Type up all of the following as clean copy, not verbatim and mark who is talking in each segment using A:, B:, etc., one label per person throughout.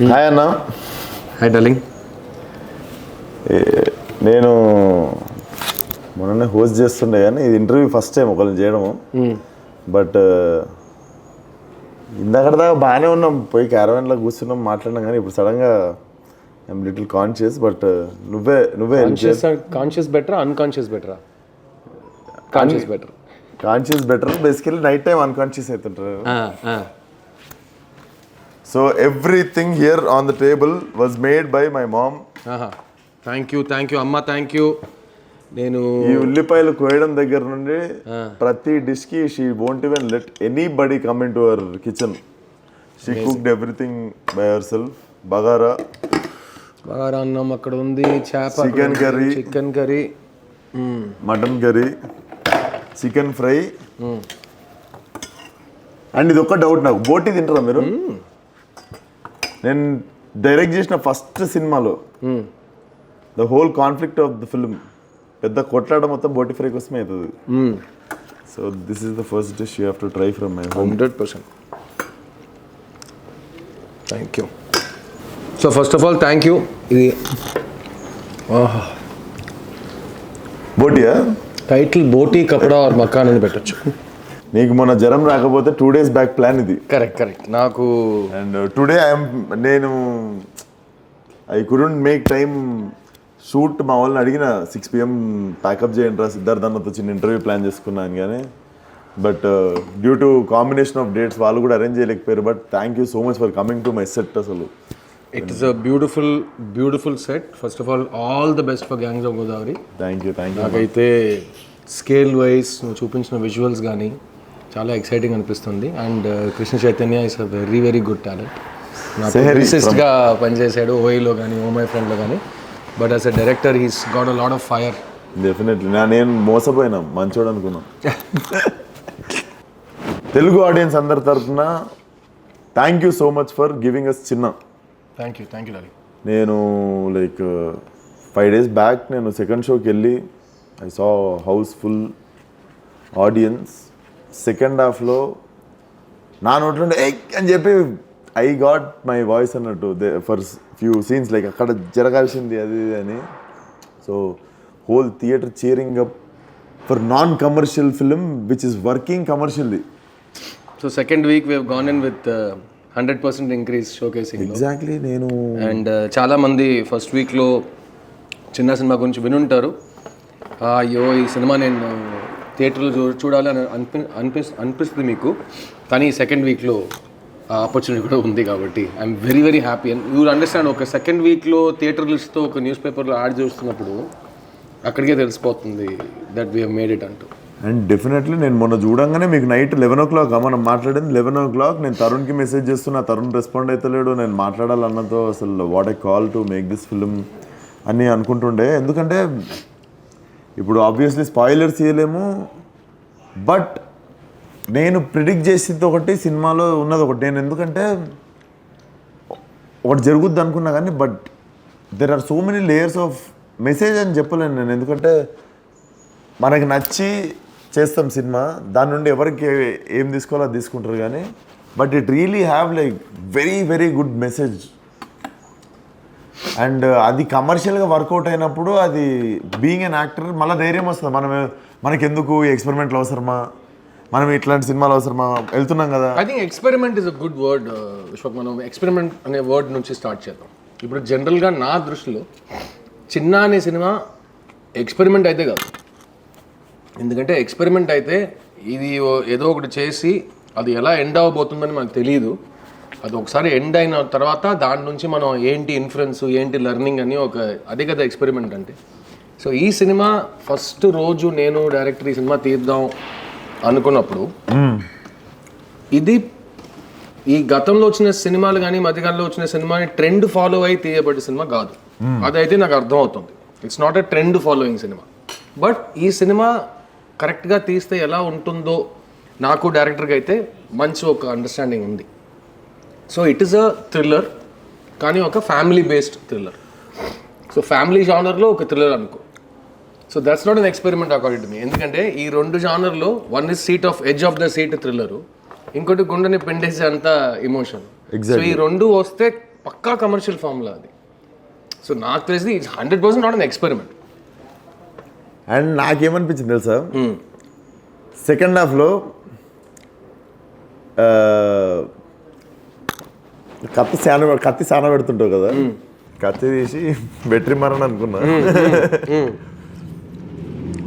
A: Hi అన్న.
B: Hi darling.
A: నేను మొన్ననే హోస్ట్ చేస్తుండే కానీ ఇది ఇంటర్వ్యూ ఫస్ట్ టైం ఒకరిని చేయడము. బట్ ఇందాక దాకా బాగానే ఉన్నాం, పోయి క్యారవాన్లో కూర్చున్నాం, మాట్లాడినాం. కానీ ఇప్పుడు సడన్గా ఐఎమ్ లిటిల్ కాన్షియస్. బట్ నువ్వే
B: కాన్షియస్ బెటరా అన్కాన్షియస్ బెటరా? Conscious better.
A: Conscious better. Basically night time unconscious అవుతుంటారు. So everything here on the table was made by my mom.
B: Thank you అమ్మ, థ్యాంక్ యూ. నేను
A: ఈ ఉల్లిపాయలు కోయడం దగ్గర నుండి ప్రతి డిష్ కి she won't even let anybody come in to our kitchen. She cooked everything by herself. Bagara
B: అన్నం అక్కడ ఉంది, చేప, chicken curry,
A: mutton curry, chicken fry. And ఇది ఒక్క డౌట్ నాకు, బోటి తింటారా మీరు? నేను డైరెక్ట్ చేసిన ఫస్ట్ సినిమాలో the whole conflict of the film పెద్ద కొట్లాడ మొత్తం బోటి ఫ్రై కోసమే అవుతుంది. So this is the first dish you have to try from my home.
B: 100%. Thank you. So first of all thank you. ఇది
A: బోటియా?
B: టైటిల్ బోటీ కపడా ఆర్ మకాన్ అని పెట్టచ్చు.
A: నీకు మొన్న జ్వరం రాకపోతే 2 days బ్యాక్ ప్లాన్ ఇది.
B: కరెక్ట్. నాకు
A: అండ్ టుడే నేను I couldn't make time shoot. మా వాళ్ళని అడిగిన 6 PM ప్యాకప్ చేయండి రా సిద్ధార్థ్ అన్నతో చిన్న ఇంటర్వ్యూ ప్లాన్ చేసుకున్నాను. కానీ but due to combination of dates వాళ్ళు కూడా అరేంజ్ చేయలేకపోయారు. But thank you so much for coming to my set. అసలు
B: it is a beautiful set. First of all the best for gangs of Godavari.
A: Thank you.
B: నాకైతే scale wise నువ్వు చూపించిన visuals కానీ చాలా exciting అనిపిస్తుంది. And Krishna Chaitanya is a very good talent. లిరిసిస్ట్గా పనిచేశాడు ఓఐలో కానీ ఓ మై ఫ్రెండ్లో కానీ. But as a director he's got a lot of fire.
A: Definitely. నేను మోసపోయినా, మంచోడు అనుకున్నా. తెలుగు ఆడియన్స్ అందరి తరఫున thank you so much for giving us Chinna.
B: Thank you darling.
A: నేను లైక్ 5 days బ్యాక్ నేను సెకండ్ షోకి వెళ్ళి I saw house full audience. Second హాఫ్లో నా నోట్లో అని చెప్పి ఐ గాట్ మై వాయిస్ అన్నట్టు ఫర్ ఫ్యూ సీన్స్ లైక్ అక్కడ జరగాల్సింది అది అని. So whole theatre cheering up for non commercial film which is working commercially.
B: So second week we have gone in with 100% increase showcasing.
A: Exactly. నేను
B: and చాలామంది first వీక్లో చిన్న cinema గురించి వినుంటారు. అయ్యో ఈ సినిమా నేను థియేటర్లో చూడాలి అని అనిపిస్తుంది మీకు. కానీ సెకండ్ వీక్లో ఆపర్చునిటీ కూడా ఉంది కాబట్టి I'm very happy. And you understand, ఒక సెకండ్ వీక్లో థియేటర్ లిస్ట్తో ఒక న్యూస్ పేపర్లో యాడ్ చూస్తున్నప్పుడు అక్కడికే తెలిసిపోతుంది that we have made it అంటూ.
A: అండ్ డెఫినెట్లీ నేను మొన్న చూడంగానే మీకు నైట్ 11 o'clock మనం మాట్లాడింది 11 o'clock. నేను తరుణ్కి మెసేజ్ చేస్తున్నా, తరుణ్ రెస్పాండ్ అవుతలేడు. నేను మాట్లాడాలన్నతో అసలు what I call to make this film అని అనుకుంటుండే. ఎందుకంటే ఇప్పుడు ఆబ్వియస్లీ స్పాయిలర్స్ ఇవ్వలేము. బట్ నేను ప్రిడిక్ట్ చేసింది ఒకటి, సినిమాలో ఉన్నది ఒకటి. నేను ఎందుకంటే ఒకటి జరుగుద్ది అనుకున్నా కానీ but there are so many layers of message అని చెప్పలేను నేను. ఎందుకంటే మనకి నచ్చి చేస్తాం సినిమా, దాని నుండి ఎవరికి ఏం తీసుకోవాలో అది తీసుకుంటారు. కానీ but it really have like very good message. And అది కమర్షియల్గా వర్కౌట్ అయినప్పుడు అది బీయింగ్ అన్ యాక్టర్ మళ్ళీ ధైర్యం వస్తుంది. మనకెందుకు ఈ ఎక్స్పెరిమెంట్లు అవసరమా, మనం ఇట్లాంటి సినిమాలు అవసరమా, వెళ్తున్నాం కదా.
B: I think experiment is a good word Vishwak. మనం ఎక్స్పెరిమెంట్ అనే వర్డ్ నుంచి స్టార్ట్ చేద్దాం. ఇప్పుడు జనరల్గా నా దృష్టిలో చిన్న అనే సినిమా ఎక్స్పెరిమెంట్ అయితే కాదు. ఎందుకంటే ఎక్స్పెరిమెంట్ అయితే ఇది ఏదో ఒకటి చేసి అది ఎలా ఎండ్ అవ్వబోతుందని మనకు తెలియదు. అది ఒకసారి ఎండ్ అయిన తర్వాత దాని నుంచి మనం ఏంటి ఇన్ఫ్లుయెన్స్, ఏంటి లెర్నింగ్ అని అదే కదా ఎక్స్పెరిమెంట్ అంటే. సో ఈ సినిమా ఫస్ట్ రోజు నేను డైరెక్టర్ ఈ సినిమా తీద్దాం అనుకున్నప్పుడు ఇది ఈ గతంలో వచ్చిన సినిమాలు కానీ మధ్యకాలంలో వచ్చిన సినిమాని ట్రెండ్ ఫాలో అయి తీయబడ్డ సినిమా కాదు. అదైతే నాకు అర్థమవుతుంది. It's not a trend following cinema. But ఈ సినిమా కరెక్ట్గా తీస్తే ఎలా ఉంటుందో నాకు డైరెక్టర్గా అయితే మంచి ఒక అండర్స్టాండింగ్ ఉంది. So it is a thriller, కానీ ఒక family based thriller. So family జానర్లో ఒక థ్రిల్లర్ అనుకో. So that's not an experiment according to me. ఎందుకంటే ఈ రెండు జానర్లో one is seat of edge of the seat thriller, ఇంకోటి గుండెని పిండేసే అంత ఎమోషన్. సో ఈ రెండు వస్తే పక్కా కమర్షియల్ ఫార్ములా అది. సో నాకు తెలిసి it's 100% not an experiment.
A: And నాకేమనిపించింది తెలుసా, సెకండ్ హాఫ్లో కత్తి సాన పెడుతుంటావు కదా, కత్తి తీసి బెట్రీ మరని అనుకున్నా.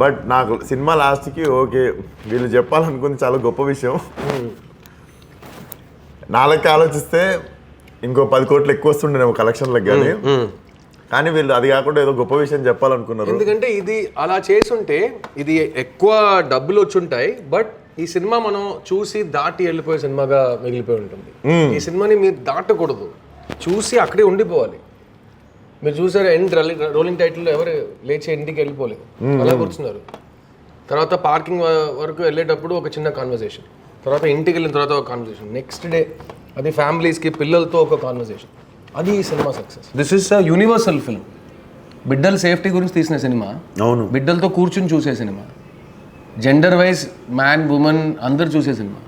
A: బట్ నాకు సినిమా లాస్ట్కి ఓకే వీళ్ళు చెప్పాలనుకుంది చాలా గొప్ప విషయం. నాలుగు ఆలోచిస్తే ఇంకో 10 కోట్లు ఎక్కువ వస్తుండేమో కలెక్షన్లకు, కానీ వీళ్ళు అది కాకుండా ఏదో గొప్ప విషయం చెప్పాలనుకున్నారు.
B: ఎందుకంటే ఇది అలా చేసుంటే ఇది ఎక్కువ డబ్బులు వచ్చుంటాయి, బట్ ఈ సినిమా మనం చూసి దాటి వెళ్ళిపోయే సినిమాగా మిగిలిపోయి ఉంటుంది. ఈ సినిమాని మీరు దాటకూడదు, చూసి అక్కడే ఉండిపోవాలి. మీరు చూసారు ఎండ్ రోలింగ్ టైటిల్ ఎవరు లేచి ఇంటికి వెళ్ళిపోలేదు, అలా కూర్చున్నారు. తర్వాత పార్కింగ్ వరకు వెళ్ళేటప్పుడు ఒక చిన్న కాన్వర్సేషన్, తర్వాత ఇంటికి వెళ్ళిన తర్వాత ఒక కాన్వర్సేషన్, నెక్స్ట్ డే అది ఫ్యామిలీస్కి పిల్లలతో ఒక కాన్వర్సేషన్. అది ఈ సినిమా success. This is a universal film. బిడ్డల సేఫ్టీ గురించి తీసిన సినిమా,
A: అవును,
B: బిడ్డలతో కూర్చుని చూసే సినిమా, జెండర్ వైజ్ మ్యాన్ ఉమెన్ అందరు చూసే సినిమా.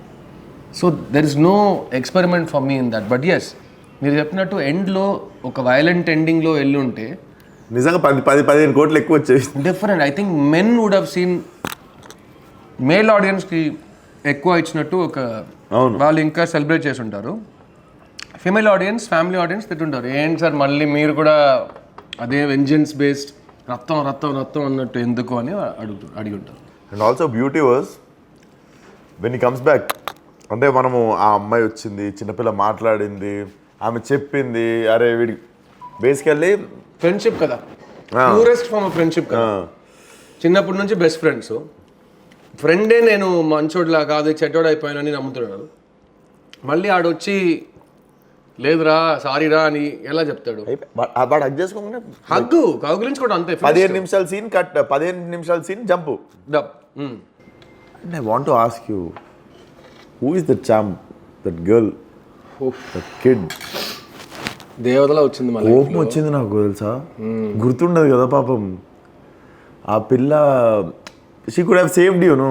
B: So there is no experiment for me in that. But yes, మీరు చెప్పినట్టు ఎండ్లో ఒక వైలెంట్ ఎండింగ్లో వెళ్ళి ఉంటే
A: నిజంగా 10-15 కోట్లు ఎక్కువ వచ్చేవి.
B: Different. I think men would have seen, male ఆడియన్స్కి ఎక్కువ ఇచ్చినట్టు ఒక వాళ్ళు ఇంకా సెలబ్రేట్ చేసి ఉంటారు. ఫీమేల్ ఆడియన్స్, ఫ్యామిలీ ఆడియన్స్ తిట్టుంటారు, ఏంటి సార్ మళ్ళీ మీరు కూడా అదే వెంజెన్స్ బేస్డ్ రక్తం రక్తం రక్తం అన్నట్టు ఎందుకు అని అడిగి ఉంటారు.
A: And also beauty was when he comes back, అంటే మనము ఆ అమ్మాయి వచ్చింది, చిన్నపిల్ల మాట్లాడింది, ఆమె చెప్పింది, అరే వీడి బేసికల్లీ
B: ఫ్రెండ్షిప్ కదా, ప్యూరెస్ట్ ఫార్మ్ ఆఫ్ ఫ్రెండ్షిప్ కదా. చిన్నప్పటి నుంచి బెస్ట్ ఫ్రెండ్స్. ఫ్రెండే నేను మంచోడ్లా కాదు చెడ్డోడు అయిపోయానని నమ్ముతున్నాడు. మళ్ళీ ఆడొచ్చి లేదురా సారీరా అని ఎలా చెప్తాడు?
A: వాడు హగ్ చేసుకోకుండా
B: హగ్గు కౌగిలించుకోవడం అంతే.
A: 15 నిమిషాల సీన్ కట్, 15 నిమిషాల scene jump. And I want to ask you, who is that champ, that girl, that kid?
B: దేవతలా వచ్చింది,
A: కోపం వచ్చింది నాకు తెలుసా, గుర్తుండదు కదా పాపం. ఆ పిల్ల she could have saved you no.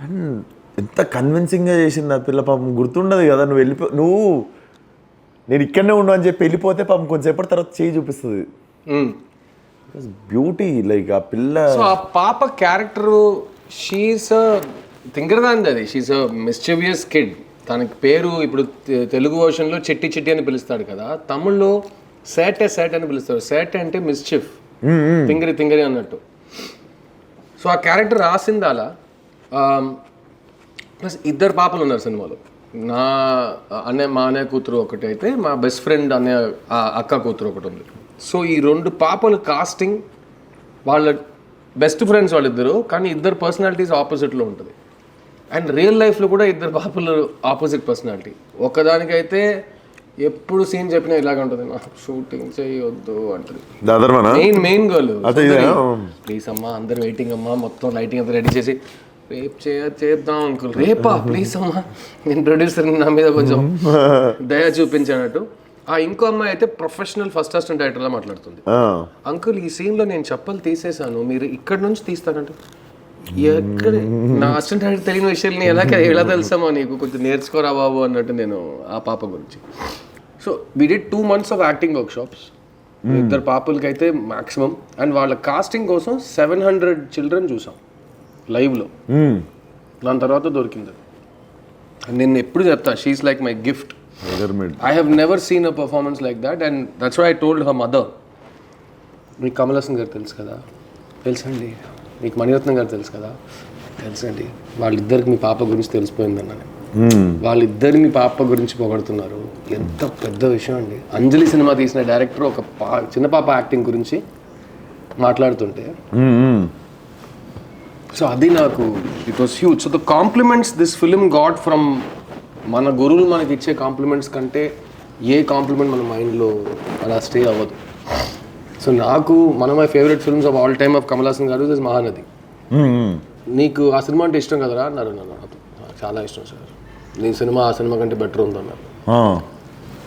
A: And ఎంత కన్విన్సింగ్గా చేసింది ఆ పిల్ల పాపం, గుర్తుండదు కదా. నువ్వు నేను ఇక్కడనే ఉండు అని చెప్పి వెళ్ళిపోతే పాపం కొంచెంసేపటి తర్వాత చేయి చూపిస్తుంది. బ్యూటీ లైక్ ఆ పిల్ల.
B: సో ఆ పాప క్యారెక్టరు, షీఈస్ తింగరదాంది అది, షీఈస్ అ మిస్చివియస్ కిడ్. తనకి పేరు ఇప్పుడు తెలుగు వర్షన్లో చిట్టి చిట్టి అని పిలుస్తాడు కదా, తమిళ్లో సేటే సేట్ అని పిలుస్తాడు. సేటే అంటే మిస్చిఫ్, తింగరి తింగరి అన్నట్టు. సో ఆ క్యారెక్టర్ రాసింది అలా. ప్లస్ 2 పాపలు ఉన్నారు సినిమాలో. మా అన్నయ్య కూతురు ఒకటి అయితే, మా బెస్ట్ ఫ్రెండ్ అన్నయ్య అక్క కూతురు ఒకటి ఉంది. సో ఈ 2 పాపలు కాస్టింగ్, వాళ్ళ బెస్ట్ ఫ్రెండ్స్ వాళ్ళిద్దరు, కానీ 2 పర్సనాలిటీస్ ఆపోజిట్లో ఉంటుంది. అండ్ రియల్ లైఫ్లో కూడా 2 పాపలు ఆపోజిట్ పర్సనాలిటీ. ఒకదానికైతే ఎప్పుడు సీన్ చెప్పినా ఇలాగ ఉంటుంది, నాకు షూటింగ్ చేయొద్దు అంటుంది. మెయిన్ గర్ల్, ప్లీజ్ అమ్మా అందరు వెయిటింగ్ అమ్మా, మొత్తం లైటింగ్ అంతా రెడీ చేసి రేపు చేద్దాం అంకుల్, రేపా ప్లీజ్ అమ్మా, నేను ప్రొడ్యూసర్ నా మీద కొంచెం దయ చూపించానట్టు. ఆ ఇంకో అమ్మాయి అయితే ప్రొఫెషనల్ ఫస్ట్ అసిస్టెంట్ డైరెక్టర్లా మాట్లాడుతుంది. అంకుల్ ఈ సీన్లో నేను చెప్పలు తీసేసాను, మీరు ఇక్కడ నుంచి తీస్తారంటే, ఎక్కడ నా అసిస్టెంట్ డైరెక్టర్ తెలియని విషయాన్ని ఎలా తెలుసామో నీకు, కొంచెం నేర్చుకోరా బాబు అన్నట్టు నేను ఆ పాప గురించి. So we did 2 months of acting workshops 2 పాపలకి అయితే మ్యాక్సిమం. అండ్ వాళ్ళ కాస్టింగ్ కోసం 700 చిల్డ్రన్ చూసాం లైవ్లో. దాని తర్వాత దొరికింది. నేను ఎప్పుడు చెప్తా, she's like my gift. I have never seen a performance like that. And that's why I told her mother, మీకు కమల్ హాసన్ గారు తెలుసు కదా, తెలుసండి. మీకు మణిరత్నం గారు తెలుసు కదా, తెలుసండి. వాళ్ళిద్దరికి మీ పాప గురించి తెలిసిపోయిందన్నాను. వాళ్ళిద్దరు మీ పాప గురించి పొగడుతున్నారు, ఎంత పెద్ద విషయం అండి. అంజలి సినిమా తీసిన డైరెక్టర్ ఒక చిన్న పాప యాక్టింగ్ గురించి మాట్లాడుతుంటే, సో అది నాకు it was huge. So the compliments this film got from మన గురువులు మనకి ఇచ్చే కాంప్లిమెంట్స్ కంటే ఏ కాంప్లిమెంట్ మన మైండ్లో అలా స్టే అవ్వదు. సో నాకు one of my favourite films of all time of Kamal Haasan గారు ఇస్ మహానది. నీకు ఆ సినిమా అంటే ఇష్టం కదరా అన్నారు. నాకు చాలా ఇష్టం సార్, నీ సినిమా ఆ సినిమా కంటే బెటర్ ఉందన్నారు.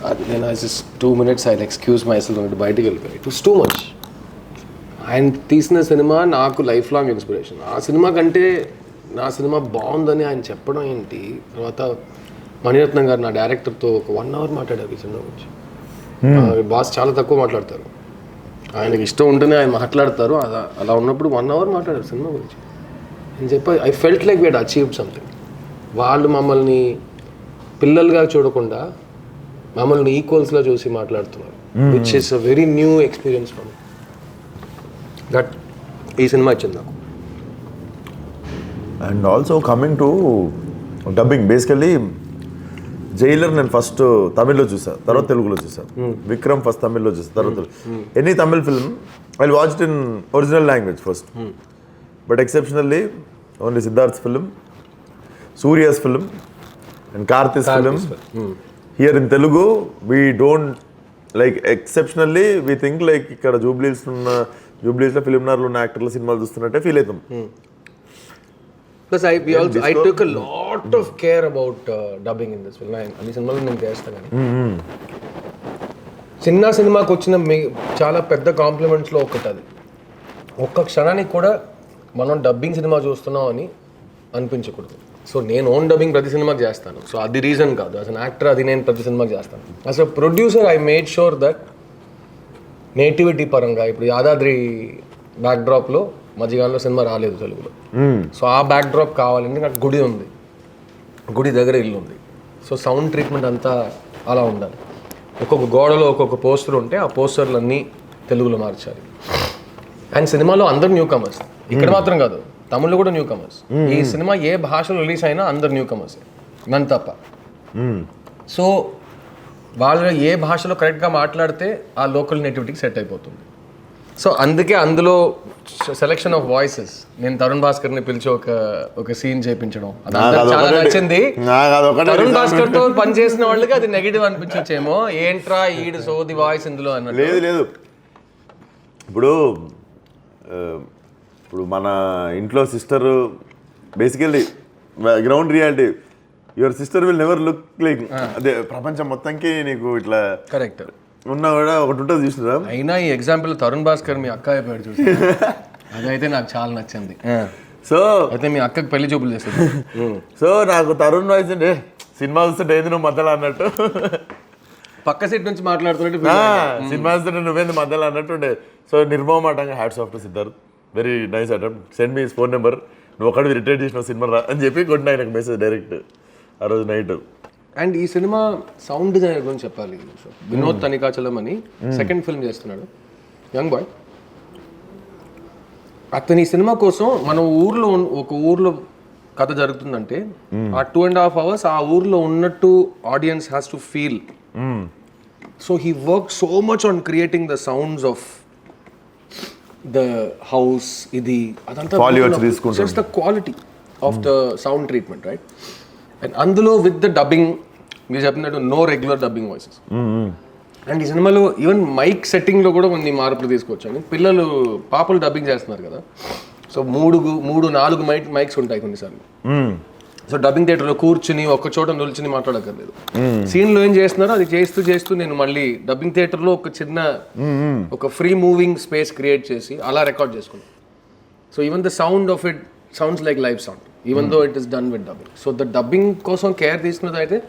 B: అది నేను just 2 minutes I excuse my self అంటే బయటికి వెళ్ళిపోయి. It was too much. ఆయన తీసిన సినిమా నాకు లైఫ్ లాంగ్ ఇన్స్పిరేషన్. ఆ సినిమా కంటే నా సినిమా బాగుందని ఆయన చెప్పడం ఏంటి, తర్వాత మణిరత్నం గారు నా డైరెక్టర్తో ఒక 1 hour మాట్లాడారు ఈ సినిమా గురించి. బాస్ చాలా తక్కువ మాట్లాడతారు, ఆయనకి ఇష్టం ఉంటేనే ఆయన మాట్లాడతారు. అలా ఉన్నప్పుడు 1 hour మాట్లాడారు సినిమా గురించి అని చెప్పి I felt like we had achieved something. వాళ్ళు మమ్మల్ని పిల్లలుగా చూడకుండా మమ్మల్ని ఈక్వల్స్గా చూసి మాట్లాడుతున్నారు, which is a very new experience for me. That ఈ సినిమా ఇచ్చింది నాకు.
A: And also coming to dubbing, basically Jailer నేను ఫస్ట్ తమిళ్లో చూసాను, తర్వాత తెలుగులో చూసాను. విక్రమ్ ఫస్ట్ తమిళ్లో చూసాను, తర్వాత any Tamil film I watch it in original language first. But exceptionally only Siddharth film, Suriya's film and Karthi's film. Here in Telugu we don't like, exceptionally we think like ఇక్కడ జూబ్లీస్లో ఫిలింనార్లో ఉన్న యాక్టర్ల సినిమాలు చూస్తున్నట్టే ఫీల్ అవుతాం.
B: Plus I took a lot of care about dubbing in this film. అన్ని సినిమాలు నేను చేస్తాను కానీ చిన్న సినిమాకి వచ్చిన చాలా పెద్ద కాంప్లిమెంట్స్లో ఒకటి అది. ఒక్క క్షణానికి కూడా మనం డబ్బింగ్ సినిమా చూస్తున్నాం అని అనిపించకూడదు. సో నేను ఓన్ డబ్బింగ్ ప్రతి సినిమాకి చేస్తాను. సో అది రీజన్ కాదు, యాజ్ అన్ యాక్టర్ అది నేను ప్రతి సినిమాకి చేస్తాను. As a producer I made sure that nativity పరంగా ఇప్పుడు యాదాద్రి బ్యాక్డ్రాప్లో మధ్యకాలంలో సినిమా రాలేదు తెలుగులో. సో ఆ బ్యాక్డ్రాప్ కావాలంటే నాకు గుడి ఉంది, గుడి దగ్గర ఇల్లు ఉంది. సో సౌండ్ ట్రీట్మెంట్ అంతా అలా ఉండాలి. ఒక్కొక్క గోడలో ఒక్కొక్క పోస్టర్ ఉంటే ఆ పోస్టర్లు అన్నీ తెలుగులో మార్చాలి. అండ్ సినిమాలో అందరు న్యూ కమర్స్, ఇక్కడ మాత్రం కాదు తమిళ్లో కూడా న్యూ కమర్స్. ఈ సినిమా ఏ భాషలో రిలీజ్ అయినా అందరు న్యూ కమర్స్, నన్ను తప్ప. సో వాళ్ళు ఏ భాషలో కరెక్ట్గా మాట్లాడితే ఆ లోకల్ నేటివిటీకి సెట్ అయిపోతుంది. సో అందుకే అందులో సెలెక్షన్ ఆఫ్ వాయిసెస్, నేను తరుణ్ భాస్కర్ని పిలిచి ఒక సీన్ చేయించడం అదంతా చాలా నచ్చింది. తరుణ్ భాస్కర్ తో పనిచేసిన వాళ్ళకి అది నెగిటివ్ అనిపించచ్చేమో, ఏంట్రా ఈడు సోది వాయిస్ ఇందులో అన్నట్టు.
A: లేదు ఇప్పుడు మన ఇంట్లో sister basically ground reality, your sister will never look like, అదే ప్రపంచం మొత్తంకి నీకు ఇట్లా
B: కరెక్ట్
A: ఉన్నా కూడా ఒకటి ఉంటుంది చూసినా.
B: అయినా ఈ ఎగ్జాంపుల్ తరుణ్ భాస్కర్ మీ అక్క అయిపోయాడు చూసి, అదైతే నాకు చాలా నచ్చింది.
A: సో
B: అయితే మీ అక్కకి పెళ్లి చూపులు చేస్తుంది.
A: సో నాకు తరుణ్ వాయిస్ అంటే సినిమా చూస్తుంటే ఏంది నువ్వు మధ్యలో అన్నట్టు,
B: పక్క సీట్ నుంచి మాట్లాడుతున్నట్టు
A: సినిమా చూస్తుంటే నువ్వేంది మధ్యలో అన్నట్టు ఉండే. సో నిర్మమాటంగా hats off to Siddharth, very nice attempt, send me phone number, నువ్వు ఒకటి రిటైర్ చేసిన సినిమా రా అని చెప్పి కొట్టిన ఆయనకు మెసేజ్ డైరెక్ట్ ఆ రోజు నైట్.
B: అండ్ ఈ సినిమా సౌండ్ డిజైనర్ గురించి చెప్పాలి. వినోద్ తనికాచలం అని సెకండ్ ఫిల్మ్ చేస్తున్నాడు, యంగ్ బాయ్. అతని ఈ సినిమా కోసం మన ఒక ఊర్లో కథ జరుగుతుందంటే ఆ 2.5 hours ఆ ఊర్లో ఉన్నట్టు audience has to feel. So he work so much on creating the sounds of the house, ఇది అదంతా just the quality of the sound treatment, right? And అందులో విత్ ద డబ్బింగ్ మీరు చెప్పినట్టు no regular dubbing voices. And ఈ సినిమాలో even mic సెట్టింగ్లో కూడా కొన్ని మార్పులు తీసుకొచ్చాను. పిల్లలు పాపలు డబ్బింగ్ చేస్తున్నారు కదా, సో 3-4 మైక్స్ ఉంటాయి కొన్నిసార్లు. సో డబ్బింగ్ థియేటర్లో కూర్చుని ఒక్క చోట నిల్చుని మాట్లాడక్కర్లేదు. సీన్లో ఏం చేస్తున్నారో అది చేస్తూ నేను మళ్ళీ డబ్బింగ్ థియేటర్లో ఒక చిన్న ఒక ఫ్రీ మూవింగ్ స్పేస్ క్రియేట్ చేసి అలా రికార్డ్ చేసుకున్నాను. So even the sound of it sounds like live sound even though it is done with dubbing. So the dubbing కోసం కేర్ తీసుకున్నది అయితే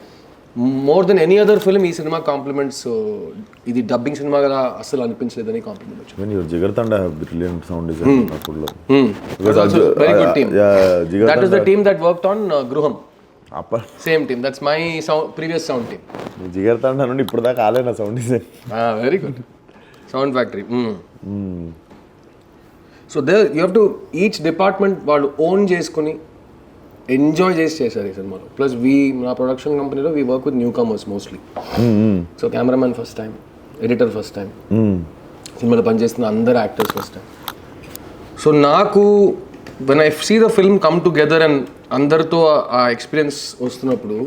B: more than any other film ఈ cinema compliments. ఇది dubbing cinema కదా అసలు అనిపించలేదని complement వచ్చింది.
A: When your Jigartanda have brilliant sound design.
B: Because also very good team. That is the team that worked on Gruham. Same team. That's my previous sound team.
A: Jigartanda నుండి ఇప్పుడు దాకా ఆలేనా sound design.
B: Very good. Sound factory. So there you have to each department వాళ్ళు own చేసుకుని enjoy చేశారు ఈ సినిమాలో. Plus నా ప్రొడక్షన్ కంపెనీలో we work with newcomers mostly. So cameraman first time, editor first time, సినిమాలో పనిచేస్తున్న అందరు యాక్టర్స్ ఫస్ట్ టైం. సో నాకు when I see the film come together and అందరితో ఆ ఎక్స్పీరియన్స్ వస్తున్నప్పుడు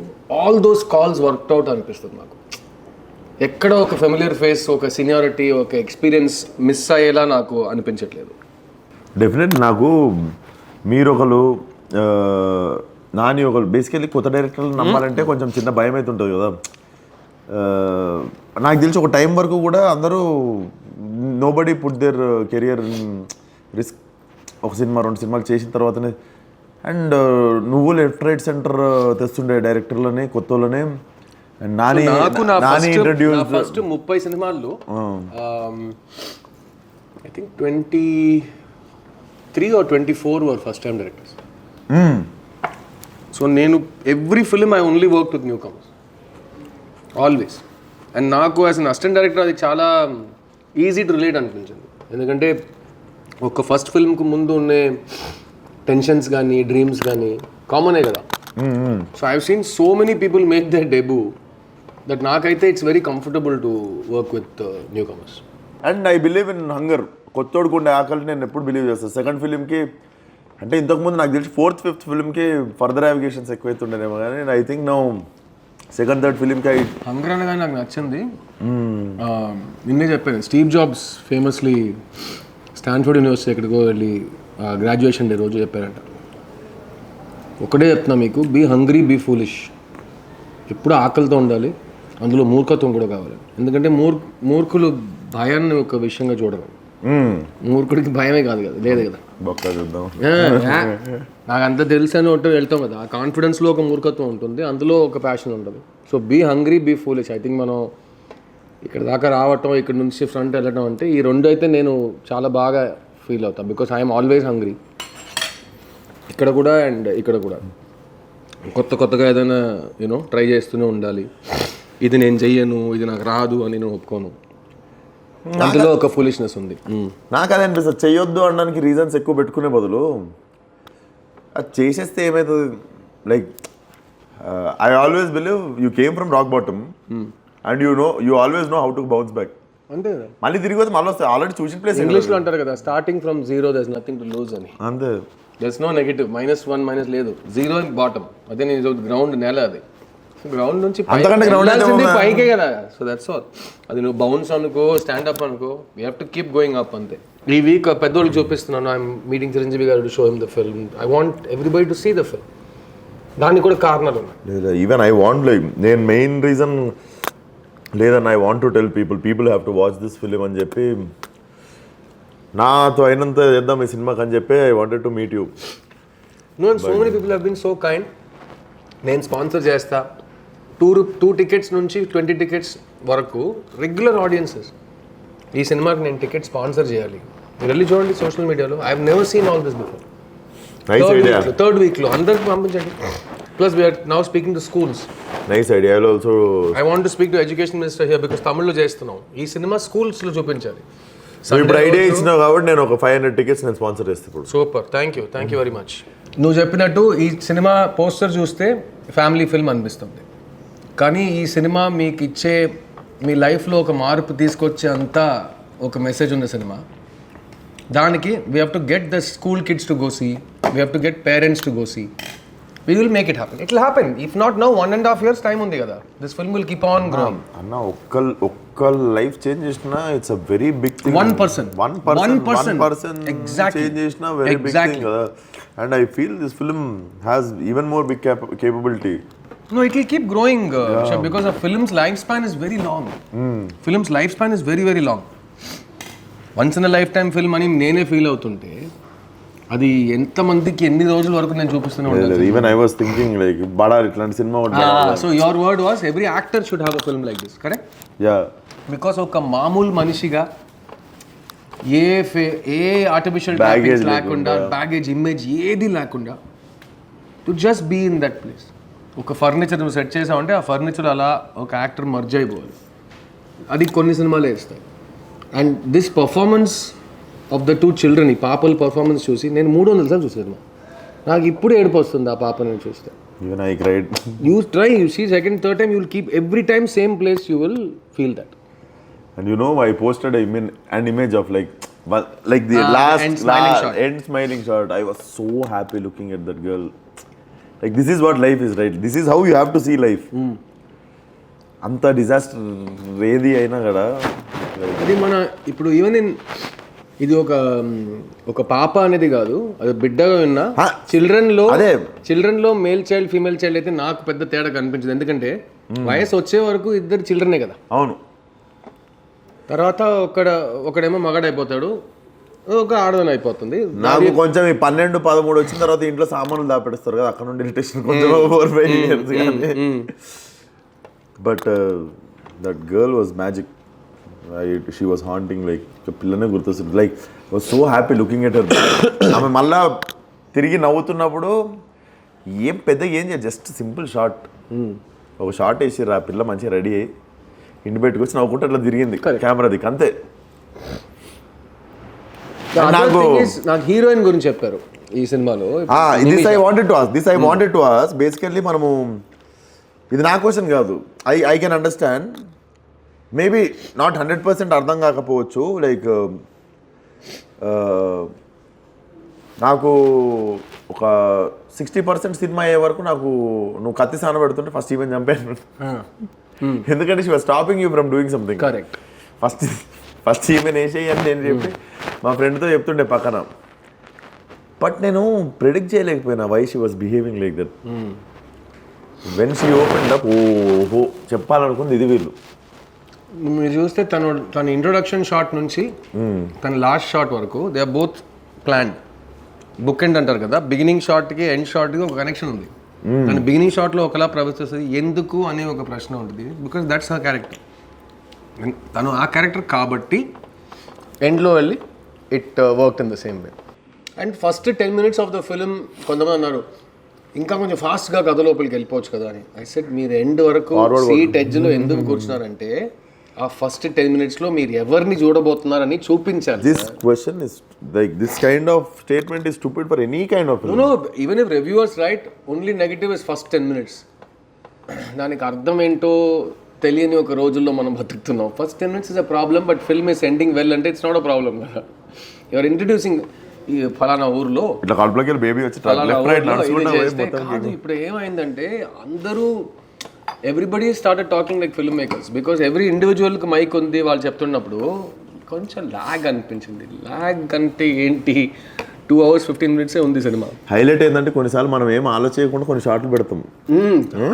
B: all those calls worked out అనిపిస్తుంది నాకు. ఎక్కడ ఒక ఫెమిలియర్ ఫేస్, ఒక సీనియారిటీ, ఒక ఎక్స్పీరియన్స్ మిస్ అయ్యేలా నాకు అనిపించట్లేదు.
A: డెఫినెట్ నాకు మీరు ఒకరు నాని ఒకరు బేసికల్లీ కొత్త డైరెక్టర్లు నమ్మాలంటే కొంచెం చిన్న భయం అయితే ఉంటుంది కదా. నాకు తెలిసి ఒక టైం వరకు కూడా అందరూ nobody put their career risk. ఒక సినిమా 2 సినిమాలు చేసిన తర్వాతనే అండ్ నువ్వు లెఫ్ట్ రైట్ సెంటర్ తెస్తుండే డైరెక్టర్లని కొత్త వాళ్ళని అండ్ నాని ఇంట్రడ్యూస్
B: ఫస్ట్ 30 సినిమాల్లో I think 23 or 24 were first time directors. So నేను every film I only work with newcomers always. And నాకు యాజ్ అన్ అసిస్టెంట్ డైరెక్టర్ అది చాలా ఈజీ టు రిలేట్ అనిపించింది. ఎందుకంటే ఒక ఫస్ట్ ఫిల్మ్కి ముందు ఉండే టెన్షన్స్ కానీ డ్రీమ్స్ కానీ కామనే కదా. So I have seen so many people make their debut that నాకైతే it's very comfortable to work with newcomers.
A: And I believe in hunger. కొత్తోడుకు ఉండే ఆకలి నేను ఎప్పుడు బిలీవ్ చేస్తాను. సెకండ్ ఫిలింకి అంటే ఇంతకుముందు నాకు తెలిసి 4th, 5th ఫిలింకి ఫర్దర్ అవిగేషన్స్ ఎక్కువైతుండేనేమో కానీ I think no second, third ఫిలింకి
B: హంగర్ అనగా నాకు నచ్చింది. నిన్నే చెప్పాను, Steve Jobs famously Stanford university ఎక్కడికో వెళ్ళి గ్రాడ్యుయేషన్ డే రోజు చెప్పారంట, ఒకటే చెప్తున్నా మీకు, బీ హంగ్రీ బీ ఫూలిష్. ఎప్పుడు ఆకలితో ఉండాలి, అందులో మూర్ఖత్వం కూడా కావాలి. ఎందుకంటే మూర్ఖులు భయాన్ని ఒక విషయంగా చూడరు. మూర్ఖుడికి భయమే కాదు కదా, లేదు కదా. నాకు అంత తెలుసు అని ఒకటి వెళ్తాం కదా, ఆ కాన్ఫిడెన్స్లో ఒక మూర్ఖత్వం ఉంటుంది, అందులో ఒక ప్యాషన్ ఉంటుంది. So be hungry be foolish. I think మనం ఇక్కడ దాకా రావటం, ఇక్కడ నుంచి ఫ్రంట్ వెళ్ళటం అంటే ఈ రెండు అయితే నేను చాలా బాగా ఫీల్ అవుతాను. బికాస్ ఐఎమ్ ఆల్వేస్ హంగ్రీ, ఇక్కడ కూడా అండ్ ఇక్కడ కూడా. కొత్తగా ఏదైనా ట్రై చేస్తూనే ఉండాలి. ఇది నేను చెయ్యను, ఇది నాకు రాదు అని నేను ఒప్పుకోను. అందులో ఒక ఫూలిష్నెస్ ఉంది.
A: నాకు అదే అనిపిస్తుంది, చెయ్యొద్దు అనడానికి రీజన్స్ ఎక్కువ పెట్టుకునే బదులు అది చేసేస్తే ఏమవుతుంది. Like I always believe you came from rock bottom and you always know how to bounce back.
B: అంతే,
A: మళ్ళీ తిరిగి వస్తే మళ్ళీ వస్తాయి. ఆల్రెడీ చూసిన ప్లేస్
B: ఇంగ్లీష్లో అంటారు కదా, starting from zero there is nothing to lose అని.
A: అంతే,
B: there is no negative, -1 minus లేదు, జీరో అండ్ బాటమ్. అదే నేను గ్రౌండ్ నేల, అది గ్రౌండ్ నుంచి పైకే కదా. So that's all. అది నువ్వు బౌన్స్ అనుకో, స్టాండ్అప్ అనుకో, you have to keep going up అంతే. ఈ వీక్ పెద్దోళ్ళకి చూపిస్తున్నాను, I'm meeting Chiranjeevi garu to show him the film. I want everybody to see the film. దానికి కూడా కారణాలు ఉన్నాయి.
A: ఈవెన్ ఐ వాంట్, లైక్ నేను మెయిన్ రీజన్ లేదని I want to tell people have to watch this film అని చెప్పి, నాతో అయినంత చేద్దాం ఈ సినిమాకి అని చెప్పి I wanted to meet you.
B: No, and so many people have been so kind. నేను స్పాన్సర్ చేస్తా, 2 టికెట్స్ నుంచి 20 టికెట్స్ వరకు రెగ్యులర్ ఆడియన్సెస్. ఈ సినిమాకి నేను టికెట్ స్పాన్సర్ చేయాలి, మీరు వెళ్ళి చూడండి సోషల్ మీడియాలో. I have never seen all this before. Third వీక్లో అందరికి పంపించండి. Plus we're now speaking to schools.
A: Nice idea. Also
B: I want to speak to education minister here because తమిళ్లో చేస్తున్నాం. ఈ సినిమా స్కూల్స్లో చూపించాలి.
A: ఇప్పుడు ఐడియా ఇచ్చినావు కాబట్టి నేను ఒక 500 టికెట్స్ నేను స్పాన్సర్ చేస్తాను.
B: Super, thank you very much. నువ్వు చెప్పినట్టు ఈ సినిమా పోస్టర్ చూస్తే ఫ్యామిలీ ఫిల్మ్ అనిపిస్తుంది, కానీ ఈ సినిమా మీకు ఇచ్చే, మీ లైఫ్లో ఒక మార్పు తీసుకొచ్చే అంతా ఒక మెసేజ్ ఉన్న సినిమా. దానికి we have to get the school kids to go see, we have to get parents to go see. We will make it happen. It will happen. If not now, 1.5 years time ఉంది కదా. This film will keep on growing.
A: అన్న ఒక్క life change చేసినా it's a very big thing.
B: 1% exactly
A: change చేసినా very big thing కదా. And I feel this film has even more big capability.
B: No, it will keep growing because a film's lifespan is very long. Film's lifespan is very very long. Once in a lifetime film అని నేనే feel అవుతుంటే అది ఎంతమందికి ఎన్ని రోజుల వరకు నేను చూపిస్తూనే ఉంటాను.
A: Even I was thinking like బడా ఇట్లాంటి సినిమా ఉంటుంది.
B: So your word was every actor should have a film like this, correct?
A: Yeah,
B: because ఒక మామూలు మనిషిగా ఏ ఆర్టిఫిషియల్ బ్యాగేజ్ లేకుండా, బ్యాగేజ్ ఇమేజ్ ఏది లేకుండా, to just be in that place. ఒక ఫర్నిచర్ నువ్వు సెట్ చేసావంటే ఆ ఫర్నిచర్ అలా ఒక యాక్టర్ మర్జ్ అయిపోవాలి. అది కొన్ని సినిమాలు వేస్తాయి. And this performance of the 2 children, ఈ పాపల పర్ఫార్మెన్స్ చూసి నేను 300 సార్లు చూసాను. నాకు ఇప్పుడు ఏడుపు వస్తుంది ఆ పాపని చూస్తే.
A: Even I cried.
B: You try, you see second third time, you will keep every time same place, you will feel that.
A: And you know, I posted an image of like the last end smiling shot. I was so happy looking at that girl. Like, this is what life is, right? This is how you have to see life. అంత disaster ఏది అయినా కదా.
B: అది మన ఇప్పుడు even ఇది ఒక పాప అనేది కాదు, అది బిడ్డగా ఉన్నా చిల్డ్రన్లో మేల్ చైల్డ్ ఫీమేల్ చైల్డ్ అయితే నాకు పెద్ద తేడా కనిపించదు. ఎందుకంటే వయసు వచ్చే వరకు ఇద్దరు చిల్డ్రనే కదా.
A: అవును.
B: తర్వాత ఒకడేమో మగాడైపోతాడు, ఒక ఆడదని అయిపోతుంది.
A: నాకు కొంచెం ఈ 12-13 వచ్చిన తర్వాత ఇంట్లో సామాన్లు దాపెడతారు కదా, అక్కడ నుండి ఇరిటేషన్ కొంచెం 4-5 years కానీ. But that girl was magic. She was haunting, like పిల్లనే గుర్తొస్తుంది. Like was so happy looking at her. ఆమె మళ్ళా తిరిగి నవ్వుతున్నప్పుడు ఏం చేయదు, జస్ట్ సింపుల్ షార్ట్. ఒక షార్ట్ వేసిర్రు, ఆ పిల్ల మంచిగా రెడీ అయ్యి ఇంటి బయటకు వచ్చి నవ్వుకుంటే అట్లా తిరిగింది కెమెరా దిక్కు, అంతే.
B: నాకు హీరోయిన్ గురించి చెప్పారు ఈ సినిమాలో.
A: This I wanted to ask basically. మనము ఇది నా క్వశ్చన్ కాదు, I can understand. Maybe not 100% అర్థం కాకపోవచ్చు. లైక్ నాకు ఒక 60% సినిమా అయ్యే వరకు నాకు నువ్వు కత్తి సాన పెడుతుంటే ఫస్ట్ ఈవెన్ చంపాను. ఎందుకంటే she was stopping you from doing something.
B: Correct.
A: First ఈమెన్ వేసేయి అని నేను చెప్పి మా ఫ్రెండ్తో చెప్తుండే పక్కన. బట్ నేను ప్రిడిక్ట్ చేయలేకపోయినా why she was behaving like that. When she open up, ఓహో చెప్పాలనుకుంది ఇది వీళ్ళు.
B: మీరు చూస్తే తన ఇంట్రొడక్షన్ షాట్ నుంచి తన లాస్ట్ షాట్ వరకు they are both planned. Bookend అంటారు కదా, బిగినింగ్ షాట్కి ఎండ్ షాట్కి ఒక కనెక్షన్ ఉంది. తన బిగినింగ్ షాట్లో ఒకలా ప్రవర్తిస్తుంది, ఎందుకు అనే ఒక ప్రశ్న ఉంటుంది. Because that's her character. తను ఆ క్యారెక్టర్ కాబట్టి ఎండ్లో వెళ్ళి it work in the same way. And first 10 minutes of the film కొంతమంది అన్నారు ఇంకా కొంచెం ఫాస్ట్గా కథ లోపలికి వెళ్ళిపోవచ్చు కదా అని. ఐ సెడ్ మీరు ఎండ్ వరకు సీట్ ఎడ్జ్లో ఎందుకు కూర్చున్నారంటే ఆ ఫస్ట్ 10 minutesలో మీరు ఎవరిని చూడబోతున్నారని చూపించాలి.
A: This question is like this kind of statement is stupid for any kind of.
B: No, even if reviewers write only negative is first 10 minutes. దానికి అర్థం ఏంటో తెలియని ఒక రోజుల్లో మనం బతుకుతున్నాం. First 10 minutes is a problem, but film is ending well అంటే it's not a problem కదా. యూఆర్ ఇంట్రడ్యూసింగ్ ఈ ఫలానా ఊర్లో
A: బేబీ వచ్చి
B: కాదు. ఇప్పుడు ఏమైందంటే అందరూ everybody started talking like filmmakers because every ఇండివిజువల్కి మైక్ ఉంది వాళ్ళు చెప్తున్నప్పుడు కొంచెం ల్యాగ్ అనిపించింది. ల్యాగ్ అంటే ఏంటి, 2 hours 15 minutes ఉంది సినిమా.
A: హైలైట్ ఏంటంటే కొన్నిసార్లు మనం ఏం ఆలోచించకుండా కొన్ని షార్ట్లు పెడతాం,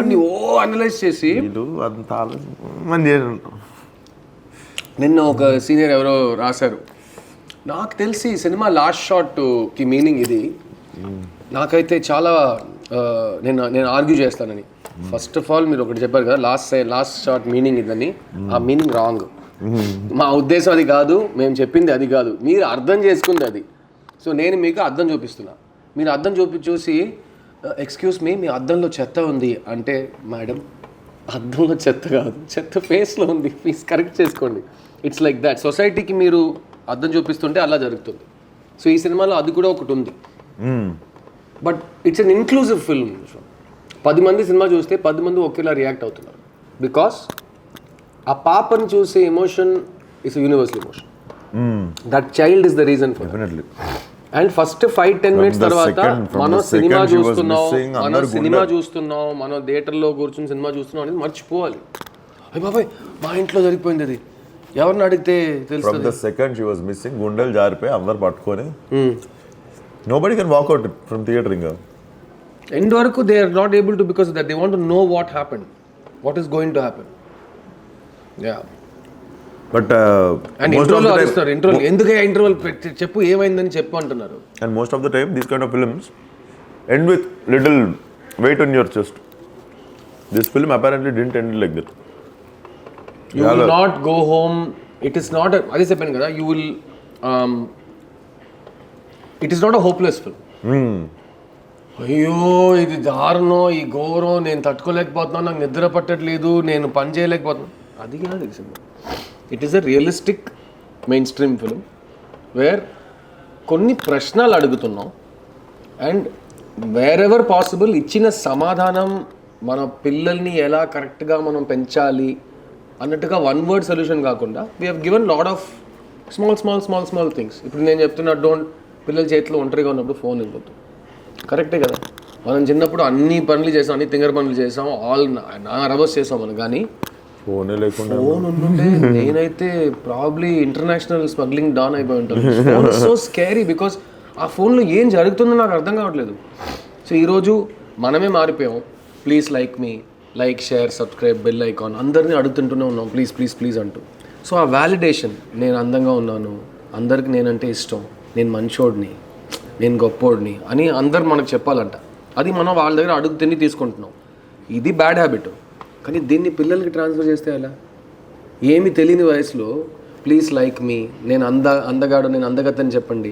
B: అన్ని అనలైజ్ చేసి.
A: అంత ఆలోచన.
B: నిన్న ఒక సీనియర్ ఎవరో రాశారు, నాకు తెలిసి సినిమా లాస్ట్ షాట్కి మీనింగ్ ఇది. నాకైతే చాలా నేను ఆర్గ్యూ చేస్తానని. ఫస్ట్ ఆఫ్ ఆల్ మీరు ఒకటి చెప్పారు కదా, లాస్ట్ షాట్ మీనింగ్ ఇదని. ఆ మీనింగ్ రాంగ్. మా ఉద్దేశం అది కాదు, మేము చెప్పింది అది కాదు, మీరు అర్థం చేసుకుంది అది. సో నేను మీకు అద్దం చూపిస్తున్నా, మీరు అద్దం చూసి ఎక్స్క్యూజ్ మీ అద్దంలో చెత్త ఉంది అంటే, మేడం అద్దంలో చెత్త కాదు, చెత్త ఫేస్లో ఉంది, ప్లీజ్ కరెక్ట్ చేసుకోండి. It's like that. సొసైటీకి మీరు అద్దం చూపిస్తుంటే అలా జరుగుతుంది. సో ఈ సినిమాలో అది కూడా ఒకటి ఉంది. But it's an inclusive film. 10 మంది సినిమా చూస్తే 10 మంది ఒకేలా రియాక్ట్ అవుతున్నారు. బికాస్ ఆ పాపని చూసే emotion is universal emotion. That child is the reason for definitely. And first 5-10 minutes తర్వాత మనం సినిమా చూస్తున్నాం, మనం థియేటర్లో కూర్చొని సినిమా చూస్తున్నాం అనేది మర్చిపోవాలి. అయ్య బాబాయ్ మా ఇంట్లో జరిగిపోయింది అది, ఎవరిని అడిగితే తెలుస్తుంది.
A: From the second she was missing, గుండెలు జారిపోయి అందరు పట్టుకొని nobody can walk out from theater ఇంకా.
B: ఎండ్ వరకు they are not able to because that they want to know what happened, what is going to happen. Yeah.
A: But
B: and ఇంట్రోలో అరుస్తారు, ఇంట్రోలో ఎందుకే interval చెప్పు ఏమైందని చెప్పు అంటున్నారు.
A: And most of the time these kind of films end with little weight on your chest. This film apparently didn't end like that.
B: You will not go home. It is not a, అది చెప్పాను కదా, you will it is not a hopeless film. అయ్యో ఇది దారుణం, ఈ ఘోరం, నేను తట్టుకోలేకపోతున్నాను, నాకు నిద్ర పట్టట్లేదు, నేను పని చేయలేకపోతున్నాను, అది కాదు ఈ cinema. It is a realistic main stream film where కొన్ని ప్రశ్నలు అడుగుతున్నాం అండ్ వేర్ ఎవర్ పాసిబుల్ ఇచ్చిన సమాధానం మన పిల్లల్ని ఎలా కరెక్ట్గా మనం పెంచాలి అన్నట్టుగా వన్ వర్డ్ సొల్యూషన్ కాకుండా we have given lot of small things. ఇప్పుడు నేను చెప్తున్నా, పిల్లల చేతిలో ఒంటరిగా ఉన్నప్పుడు ఫోన్ ఇవ్వద్దు, కరెక్టే కదా. మనం చిన్నప్పుడు అన్ని పనులు చేసాం, అన్ని తింగర పనులు చేసాం, నా రవర్స్ చేసాం మనం, కానీ
A: ఫోన్
B: ఉంటుంటే నేనైతే ప్రాబ్లీ ఇంటర్నేషనల్ స్మగ్లింగ్ డాన్ అయిపోయి ఉంటాను. ఫోన్ సో స్కేరీ బికాస్ ఆ ఫోన్లో ఏం జరుగుతుందో నాకు అర్థం కావట్లేదు. సో ఈరోజు మనమే మారిపోయాం. Please like share subscribe bell icon అందరినీ అడుగుతుంటూనే ఉన్నాం ప్లీజ్ అంటూ. సో ఆ వ్యాలిడేషన్, నేను అందంగా ఉన్నాను, అందరికి నేనంటే ఇష్టం, నేను మంచోడిని, నేను గొప్పోడిని అని అందరు మనకు చెప్పాలంట. అది మనం వాళ్ళ దగ్గర అడుగు తిని తీసుకుంటున్నాం. ఇది బ్యాడ్ హ్యాబిట్. కానీ దీన్ని పిల్లలకి ట్రాన్స్ఫర్ చేస్తే ఎలా? ఏమి తెలియని వయసులో ప్లీజ్ లైక్ మీ, నేను అందగాడు, నేను అందగత్తని చెప్పండి,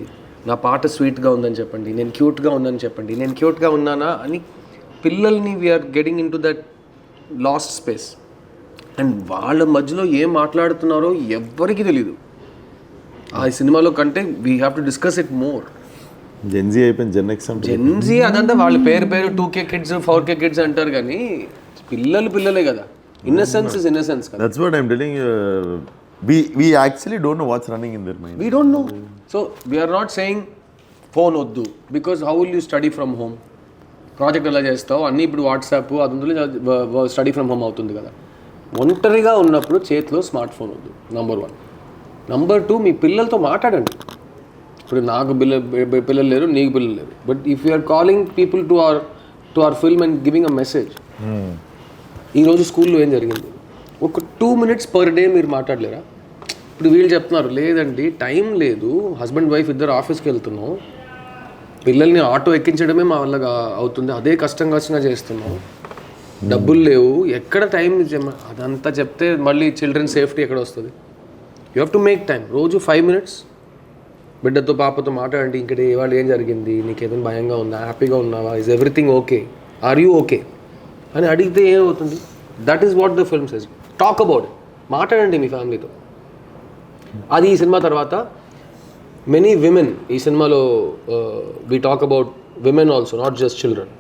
B: నా పాట స్వీట్గా ఉందని చెప్పండి, నేను క్యూట్గా ఉందని చెప్పండి, నేను క్యూట్గా ఉన్నానా అని పిల్లల్ని we're getting into that last space. And వాళ్ళ మధ్యలో ఏం మాట్లాడుతున్నారో ఎవ్వరికీ తెలీదు. ఆ సినిమాలో కంటే we have to discuss it more.
A: Gen Z అయిపోయింది,
B: జెన్జీ అదంతా వాళ్ళ పేరు 2K kids 4K kids అంటారు, కానీ పిల్లలే కదా. ఇన్నసెన్స్ ఇస్ ఇన్నసెన్స్ కదా.
A: That's what I am telling. We actually don't know what's running in their mind.
B: We don't know. So we are not saying phone వద్దు, because how will you study from home? Project ఎలా చేస్తావు అన్నీ ఇప్పుడు WhatsApp అది study from home అవుతుంది కదా. ఒంటరిగా ఉన్నప్పుడు చేతిలో స్మార్ట్ ఫోన్ వద్దు, నంబర్ 1. నంబర్ 2, మీ పిల్లలతో మాట్లాడండి. ఇప్పుడు నాకు పిల్లలు లేరు, నీకు పిల్లలు లేరు, but if you are calling people to our film and giving a message, ఈరోజు స్కూల్లో ఏం జరిగింది, ఒక 2 minutes per day మీరు మాట్లాడలేరా? ఇప్పుడు వీళ్ళు చెప్తున్నారు లేదండి టైం లేదు, హస్బెండ్ వైఫ్ ఇద్దరు ఆఫీస్కి వెళ్తున్నాం, పిల్లల్ని ఆటో ఎక్కించడమే మా వల్ల అవుతుంది, అదే కష్టంగా చేస్తున్నాం, డబ్బులు లేవు, ఎక్కడ టైం. అదంతా చెప్తే మళ్ళీ చిల్డ్రన్ సేఫ్టీ ఎక్కడ వస్తుంది? You have to make time. రోజు 5 minutes బిడ్డతో పాపతో మాట్లాడండి. ఇక్కడ ఇవాళ ఏం జరిగింది, నీకు ఏదైనా భయంగా ఉందా, హ్యాపీగా ఉన్నావా, is everything okay, are you okay అని అడిగితే ఏమవుతుంది? That is what the film says. Talk about it, మాట్లాడండి మీ ఫ్యామిలీతో. అది ఈ సినిమా తర్వాత మెనీ విమెన్, ఈ సినిమాలో we talk about women also, not just children.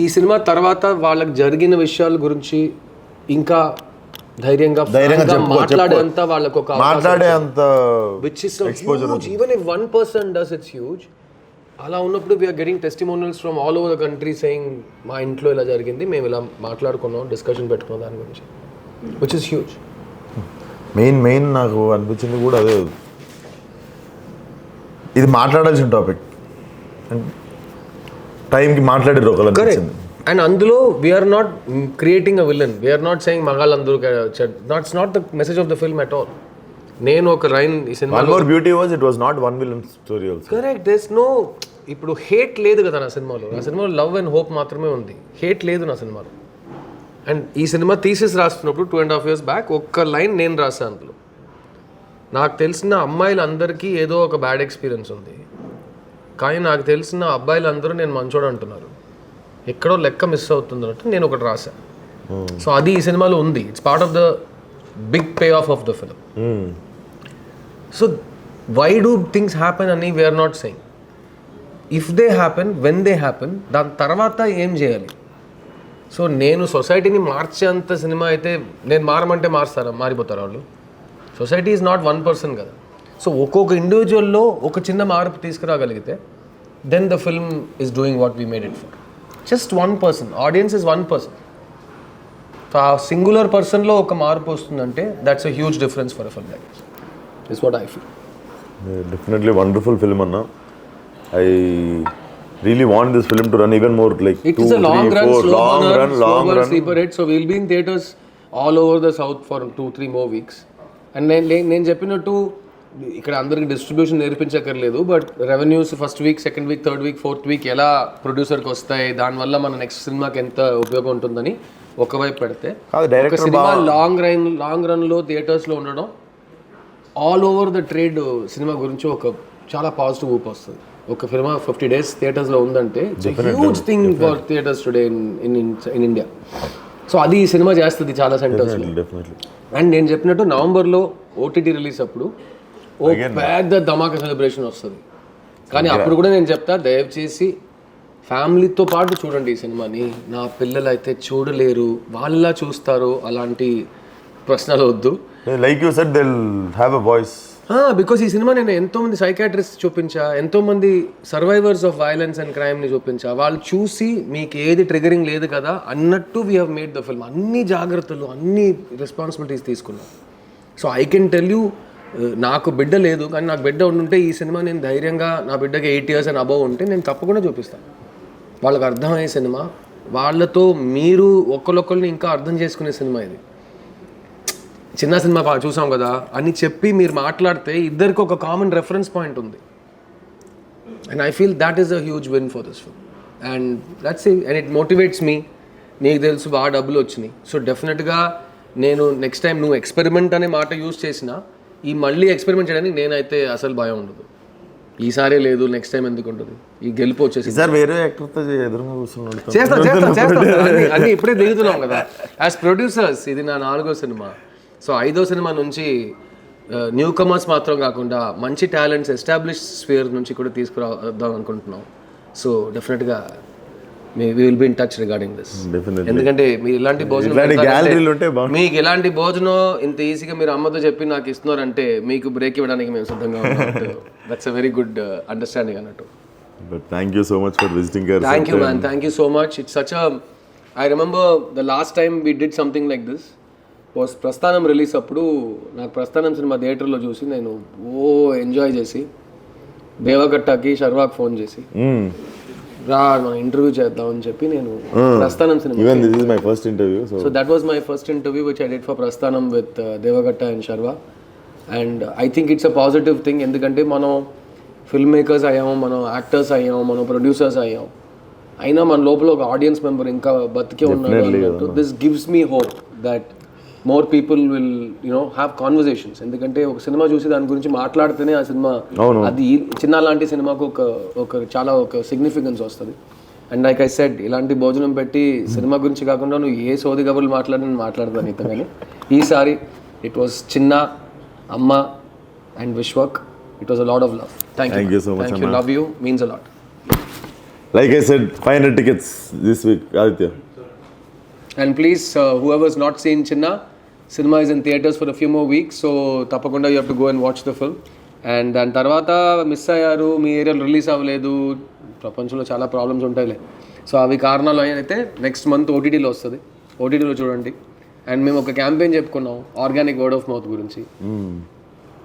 B: ఈ సినిమా తర్వాత వాళ్ళకి జరిగిన విషయాల గురించి ఇంకా ధైర్యంగా మాట్లాడేంత వాళ్ళకు ఒక
A: మాట్లాడేంత,
B: which is so huge. Even if one person does, it's huge. అలా ఉన్నప్పుడు we're getting testimonials from all over the country saying మా ఇంట్లో ఇలా జరిగింది, మేము ఇలా మాట్లాడుకున్నాం, డిస్కషన్ పెట్టుకున్నాం దాని గురించి, విచ్ ఇస్ హ్యూజ్.
A: మెయిన్ నాకు అనిపించింది కూడా అదే, ఇది మాట్లాడాల్సిన టాపిక్, టైంకి మాట్లాడారు ఒకళ్ళు.
B: అండ్ అందులో we're not creating a villain, we're not saying మగాళ్ళందరూ, that's not the message of the film at all. నేను ఒక రైన్ ఈ సినిమాలో
A: beauty was it was not one villain story also.
B: Correct, there's no, ఇప్పుడు హేట్ లేదు కదా నా సినిమాలో. నా సినిమాలో లవ్ అండ్ హోప్ మాత్రమే ఉంది, హేట్ లేదు నా సినిమాలో. అండ్ ఈ సినిమా థీసిస్ రాస్తున్నప్పుడు 2.5 years బ్యాక్ ఒక్క లైన్ నేను రాశాను అందులో. నాకు తెలిసిన అమ్మాయిలందరికీ ఏదో ఒక బ్యాడ్ ఎక్స్పీరియన్స్ ఉంది, కానీ నాకు తెలిసిన అబ్బాయిలందరూ నేను మంచోడు అంటున్నారు, ఎక్కడో లెక్క మిస్ అవుతుంది అంటే నేను ఒకటి రాశాను. సో అది ఈ సినిమాలో ఉంది. It's part of the big payoff of the film. So why do things happen అని we're not saying. If they happen, when they happen, దాని తర్వాత ఏం చేయాలి? సో నేను సొసైటీని మార్చేంత సినిమా అయితే, నేను మారమంటే మారిపోతారు వాళ్ళు. సొసైటీ ఈజ్ నాట్ 1 person కదా. సో ఒక్కొక్క ఇండివిజువల్లో ఒక చిన్న మార్పు తీసుకురాగలిగితే, then the film is doing what we made it for. Just 1 person, audience is 1 person. So ఆ సింగులర్ పర్సన్లో ఒక మార్పు వస్తుందంటే that's a huge difference for a film like this. Is what I feel.
A: Definitely wonderful film అన్న. I really want this film to run even more, like
B: it is a long run, long run sleeper hit. So we'll be in theaters all over the south for 2-3 more weeks. And నేను చెప్పినట్టు ఇక్కడ అందరికి distribution నేర్పించక్కర్లేదు, but revenues first week, second week, third week, fourth week ఎలా ప్రొడ్యూసర్కి వస్తాయి, దానివల్ల మన నెక్స్ట్ సినిమాకి ఎంత ఉపయోగం ఉంటుందని ఒకవైపు పెడితే, ఒక సినిమా లాంగ్ రన్లో థియేటర్స్లో ఉండడం all over the trade cinema గురించి ఒక చాలా పాజిటివ్ ఊపు వస్తుంది. ఒక సినిమా 50 days థియేటర్స్లో ఉందంటే it's huge thing for theatres today in India. So అది ఈ సినిమా చేస్తుంది చాలా సెంటర్స్లో. అండ్ నేను చెప్పినట్టు నవంబర్లో ఓటీటీ రిలీజ్ అప్పుడు ఓ పెద్ద ధమాకా సెలబ్రేషన్ వస్తుంది. కానీ అప్పుడు కూడా నేను చెప్తా, దయచేసి ఫ్యామిలీతో పాటు చూడండి ఈ సినిమాని. నా పిల్లలు అయితే చూడలేరు, వాళ్ళ చూస్తారు, అలాంటి ప్రశ్నలు వద్దు.
A: Like you said they will have a voice.
B: Because ఈ సినిమా నేను ఎంతోమంది సైకాట్రిస్ట్ చూపించా, ఎంతోమంది సర్వైవర్స్ ఆఫ్ వైలెన్స్ అండ్ క్రైమ్ని చూపించా. వాళ్ళు చూసి మీకు ఏది ట్రిగరింగ్ లేదు కదా అన్నట్టు we have made the film. అన్ని జాగ్రత్తలు, అన్ని రెస్పాన్సిబిలిటీస్ తీసుకున్నాం. So I can tell you, నాకు బిడ్డ లేదు, కానీ నాకు బిడ్డ ఉంటే ఈ సినిమా నేను ధైర్యంగా, నా బిడ్డకి 8 years అండ్ అబవ్ ఉంటే నేను తప్పకుండా చూపిస్తాను. వాళ్ళకి అర్థమయ్యే సినిమా, వాళ్ళతో మీరు ఒకళ్ళొకళ్ళని ఇంకా అర్థం చేసుకునే సినిమా ఇది. చిన్న సినిమా చూసాం కదా అని చెప్పి మీరు మాట్లాడితే ఇద్దరికి ఒక కామన్ రెఫరెన్స్ పాయింట్ ఉంది. And I feel that is a huge win for this film. And that's and it motivates me. నీకు తెలుసు బాగా డబ్బులు వచ్చినాయి, సో డెఫినెట్గా నేను నెక్స్ట్ టైం నువ్వు ఎక్స్పెరిమెంట్ అనే మాట యూజ్ చేసినా ఈ మళ్ళీ ఎక్స్పెరిమెంట్ చేయడానికి నేనైతే అసలు భయం ఉండదు. ఈసారే లేదు, నెక్స్ట్ టైం ఎందుకు ఉంటుంది, ఈ గెలుపు వచ్చేసి
A: సార్ వేరే యాక్టర్తో ఎదురుగా కూర్చున్నాడు.
B: చేస్తా అన్నీ ఇప్పుడే దిగుతున్నాం కదా యాజ్ ప్రొడ్యూసర్స్. ఇది నా 4వ సినిమా. సో 5వ సినిమా నుంచి న్యూ కమర్స్ మాత్రం కాకుండా మంచి టాలెంట్స్ ఎస్టాబ్లిష్ స్ఫియర్ నుంచి కూడా తీసుకురావద్దాం అనుకుంటున్నాం. సో డెఫినెట్గా we will be in touch regarding this. ఎందుకంటే మీరు ఇలాంటి భోజనం మీకు ఇలాంటి భోజనం ఇంత ఈజీగా మీరు అమ్మతో చెప్పి నాకు ఇస్తున్నారంటే మీకు బ్రేక్ ఇవ్వడానికి మేము సిద్ధంగా ఉన్నాం. That's a very good understanding అన్నట్టు.
A: Thank you so much for visiting.
B: Thank you man, thank you so much. It's such a I remember the last time we did something like this was Prasthanam release అప్పుడు. నాకు ప్రస్థానం cinema థియేటర్లో చూసి నేను enjoy చేసి దేవగట్టకి శర్వాకి phone చేసి రా మనం ఇంటర్వ్యూ చేద్దాం అని చెప్పి నేను Prasthanam cinema so that was my first interview which I did for Prasthanam with Deva Katta and Sharwa. And I think it's a positive thing. ఎందుకంటే మనం ఫిల్మ్ మేకర్స్ అయ్యాము, మనం యాక్టర్స్ అయ్యాము, మనం ప్రొడ్యూసర్స్ అయ్యాం, అయినా మన లోపల ఒక ఆడియన్స్ మెంబర్ ఇంకా బతికే ఉన్నాడు అన్నట్టు. This gives me hope that more people will have conversations. ఎందుకంటే ఒక సినిమా చూసి దాని గురించి మాట్లాడితేనే ఆ సినిమా అది చిన్న లాంటి సినిమాకు ఒక చాలా ఒక సిగ్నిఫికెన్స్ వస్తుంది. అండ్ లైక్ ఐ సెడ్, ఇలాంటి భోజనం పెట్టి సినిమా గురించి కాకుండా నువ్వు ఏ సోది కబుర్లు మాట్లాడని మాట్లాడతాను ఇంత. కానీ ఈసారి ఇట్ వాస్ చిన్న, అమ్మ and Vishwak. It was a lot of love. Thank you so much. Love you means a lot.
A: Like I said, 500 tickets this week, Aditya.
B: And please, whoever's not seen Chinna, cinema is in theaters for a few more weeks, so tapakunda you have to go and watch the film. And దాని తర్వాత miss అయ్యారు, మీ ఏరియాలో release అవ్వలేదు, ప్రపంచంలో చాలా problems ఉంటాయిలే. So అవి కారణాలు అయితే నెక్స్ట్ మంత్ ఓటీటీలో వస్తుంది, ఓటీటీలో చూడండి. అండ్ మేము ఒక క్యాంపెయిన్ చెప్పుకున్నాం ఆర్గానిక్ వర్డ్ ఆఫ్ మౌత్ గురించి.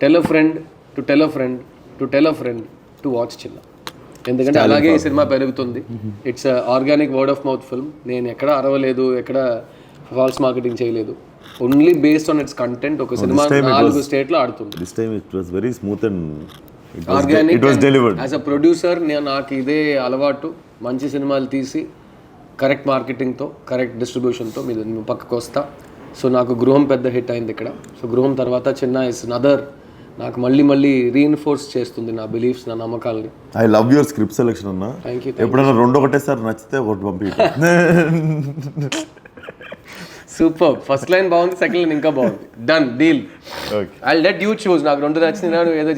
B: Tell a friend to tell a friend to tell a friend to watch చిన్న. ఎందుకంటే అలాగే ఈ సినిమా పెరుగుతుంది. It's organic word of mouth film. నేను ఎక్కడ అరవలేదు, ఎక్కడ ఫాల్స్ మార్కెటింగ్ చేయలేదు. Only based on it's content ఒక సినిమా 4 స్టేట్లో ఆడుతుంది.
A: This time it was very smooth and
B: organic.
A: it was delivered.
B: As a producer నాకు ఇదే అలవాటు, మంచి సినిమాలు తీసి కరెక్ట్ మార్కెటింగ్తో కరెక్ట్ డిస్ట్రిబ్యూషన్తో మీరు పక్కకు వస్తా. సో నాకు గృహం పెద్ద హిట్ అయింది ఇక్కడ. సో గృహం తర్వాత చిన్న ఇస్ నదర్ నాకు మళ్ళీ రీఇన్ఫోర్స్ చేస్తుంది నా బిలీఫ్స్, నా నమ్మకాలని.
A: I love your script selection అన్న.
B: Thank you.
A: ఎప్పుడైనా 2 ఒకటేసారి నచ్చితే ఒకటి పంపి.
B: సూపర్. ఫస్ట్ లైన్ బాగుంది, సెకండ్ లైన్ ఇంకా బాగుంది. Done deal. I let you choose. నాకు 2 నచ్చింది, నువ్వు ఏదో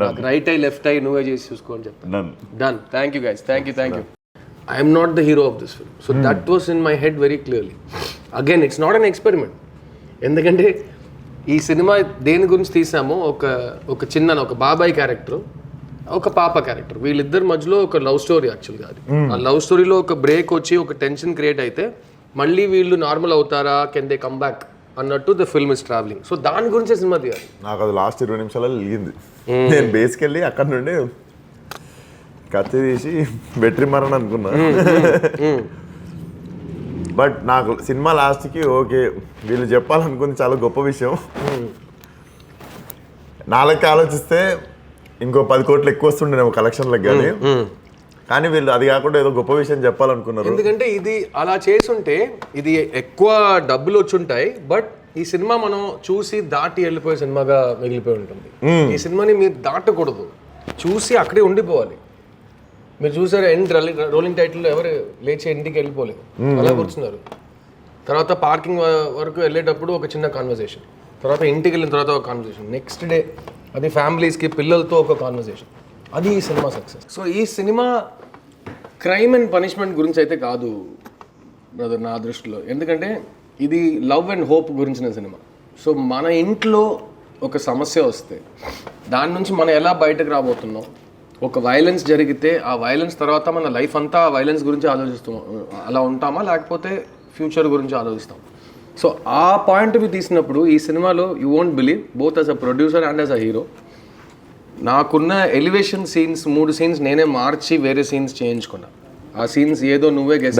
B: నాకు రైట్ ఐ లెఫ్ట్ ఐ నువ్వే చేసి చూసుకో అని చెప్తాను. Done. Thank you guys. Thank you. I'm not the hero of this film. So that was in my head very clearly. Again it's not an experiment. ఎందుకంటే ఈ సినిమా దేని గురించి తీసామో ఒక చిన్న ఒక బాబాయ్ క్యారెక్టర్, ఒక పాప క్యారెక్టర్, వీళ్ళిద్దరి మధ్యలో ఒక లవ్ స్టోరీ యాక్చువల్గా. అది ఆ లవ్ స్టోరీలో ఒక బ్రేక్ వచ్చి ఒక టెన్షన్ క్రియేట్ అయితే మళ్ళీ వీళ్ళు నార్మల్ అవుతారా, కెన్ దే కమ్ బ్యాక్ అన్నట్టు the film is travelling. So దాని గురించే సినిమా తీయాలి.
A: నాకు అది లాస్ట్ 20 నిమిషాలలో వెళ్ళింది. నేను బేసికెళ్ళి అక్కడ నుండి కత్తి తీసి బెటరీ మరణ అనుకున్నా. బట్ నాకు సినిమా లాస్ట్కి ఓకే వీళ్ళు చెప్పాలనుకుంది చాలా గొప్ప విషయం. నాలుగు ఆలోచిస్తే ఇంకో 10 కోట్లు ఎక్కువ వస్తుండేమో కలెక్షన్లకు. కానీ వీళ్ళు అది కాకుండా ఏదో గొప్ప విషయం చెప్పాలనుకున్నారు.
B: ఎందుకంటే ఇది అలా చేసుంటే ఇది ఎక్కువ డబ్బులు వచ్చుంటాయి, బట్ ఈ సినిమా మనం చూసి దాటి వెళ్ళిపోయే సినిమాగా మిగిలిపోయి ఉంటుంది. ఈ సినిమాని మీరు దాటకూడదు, చూసి అక్కడే ఉండిపోవాలి. మీరు చూసారు ఎండ్ రోలింగ్ టైటిల్లో ఎవరు లేచి ఇంటికి వెళ్ళిపోలేదు, అలా కూర్చున్నారు. తర్వాత పార్కింగ్ వరకు వెళ్ళేటప్పుడు ఒక చిన్న కాన్వర్సేషన్, తర్వాత ఇంటికి వెళ్ళిన తర్వాత ఒక కాన్వర్సేషన్, నెక్స్ట్ డే అది ఫ్యామిలీస్కి పిల్లలతో ఒక కాన్వర్సేషన్. అది ఈ సినిమా సక్సెస్. సో ఈ సినిమా క్రైమ్ అండ్ పనిష్మెంట్ గురించి అయితే కాదు బ్రదర్ నా దృష్టిలో. ఎందుకంటే ఇది లవ్ అండ్ హోప్ గురించిన సినిమా. సో మన ఇంట్లో ఒక సమస్య వస్తే దాని నుంచి మనం ఎలా బయటకు రాబోతున్నాం, ఒక వైలెన్స్ జరిగితే ఆ వైలెన్స్ తర్వాత మన లైఫ్ అంతా వైలెన్స్ గురించి ఆలోచిస్తాం, అలా ఉంటామా లేకపోతే ఫ్యూచర్ గురించి ఆలోచిస్తాం. సో ఆ పాయింట్ తీసినప్పుడు ఈ సినిమాలో you won't believe, both as a producer and as a hero, నాకున్న ఎలివేషన్ సీన్స్ 3 సీన్స్ నేనే మార్చి వేరే సీన్స్ చేయించుకున్నా. ఆ సీన్స్ ఏదో నువ్వే గెస్ట్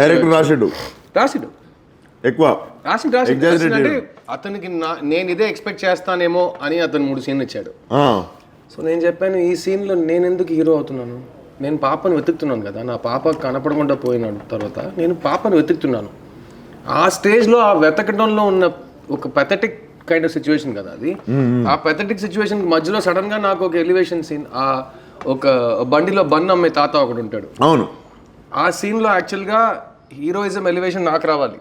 B: రాసిడు
A: ఎక్కువ
B: రాసింది అంటే అతనికి నేను ఇదే ఎక్స్పెక్ట్ చేస్తానేమో అని అతను 3 సీన్లు ఇచ్చాడు. సో నేను చెప్పాను ఈ సీన్లో నేను ఎందుకు హీరో అవుతున్నాను, నేను పాపను వెతుకుతున్నాను కదా, నా పాప కనపడకుండా పోయిన తర్వాత నేను పాపను వెతుకుతున్నాను. ఆ స్టేజ్లో ఆ వెతకడంలో ఉన్న ఒక పెథటిక్ కైండ్ ఆఫ్ సిచ్యువేషన్ కదా అది. ఆ పెథటిక్ సిచ్యువేషన్ మధ్యలో సడన్ గా నాకు ఒక ఎలివేషన్ సీన్, ఆ ఒక బండిలో బన్ అమ్మే తాత ఒకడు ఉంటాడు.
A: అవును,
B: ఆ సీన్లో యాక్చువల్గా హీరోయిజం ఎలివేషన్ నాకు రావాలి.